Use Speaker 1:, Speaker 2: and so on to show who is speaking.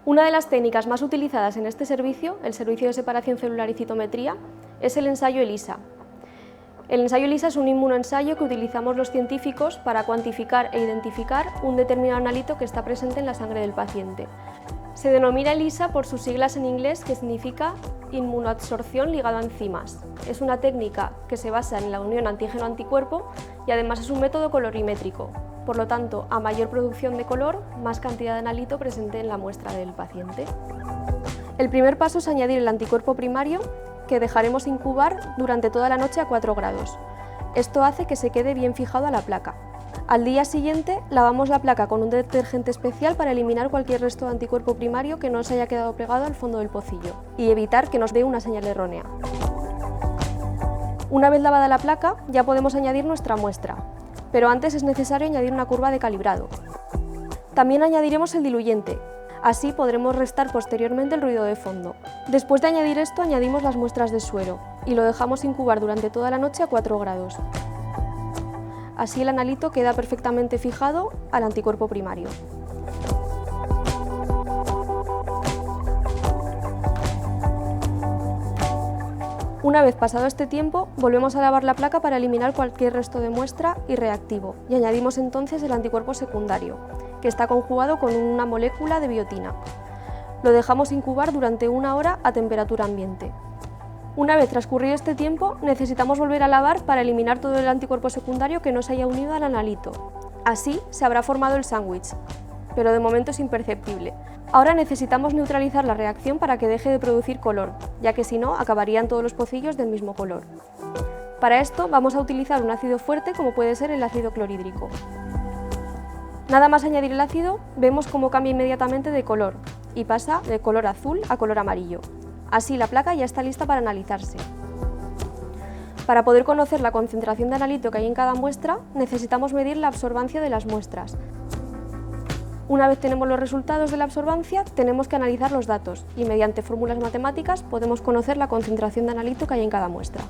Speaker 1: Una de las técnicas más utilizadas en este servicio, el servicio de separación celular y citometría, es el ensayo ELISA. El ensayo ELISA es un inmunoensayo que utilizamos los científicos para cuantificar e identificar un determinado analito que está presente en la sangre del paciente. Se denomina ELISA por sus siglas en inglés, que significa inmunoabsorción ligado a enzimas. Es una técnica que se basa en la unión antígeno-anticuerpo y además es un método colorimétrico. Por lo tanto, a mayor producción de color, más cantidad de analito presente en la muestra del paciente. El primer paso es añadir el anticuerpo primario, que dejaremos incubar durante toda la noche a 4 grados. Esto hace que se quede bien fijado a la placa. Al día siguiente lavamos la placa con un detergente especial para eliminar cualquier resto de anticuerpo primario que no se haya quedado pegado al fondo del pocillo y evitar que nos dé una señal errónea. Una vez lavada la placa, ya podemos añadir nuestra muestra, pero antes es necesario añadir una curva de calibrado. También añadiremos el diluyente. Así podremos restar posteriormente el ruido de fondo. Después de añadir esto, añadimos las muestras de suero y lo dejamos incubar durante toda la noche a 4 grados. Así el analito queda perfectamente fijado al anticuerpo primario. Una vez pasado este tiempo, volvemos a lavar la placa para eliminar cualquier resto de muestra y reactivo y añadimos entonces el anticuerpo secundario, que está conjugado con una molécula de biotina. Lo dejamos incubar durante 1 hora a temperatura ambiente. Una vez transcurrido este tiempo, necesitamos volver a lavar para eliminar todo el anticuerpo secundario que no se haya unido al analito. Así se habrá formado el sándwich, pero de momento es imperceptible. Ahora necesitamos neutralizar la reacción para que deje de producir color, ya que si no, acabarían todos los pocillos del mismo color. Para esto vamos a utilizar un ácido fuerte como puede ser el ácido clorhídrico. Nada más añadir el ácido, vemos cómo cambia inmediatamente de color y pasa de color azul a color amarillo. Así la placa ya está lista para analizarse. Para poder conocer la concentración de analito que hay en cada muestra, necesitamos medir la absorbancia de las muestras. Una vez tenemos los resultados de la absorbancia, tenemos que analizar los datos y mediante fórmulas matemáticas podemos conocer la concentración de analito que hay en cada muestra.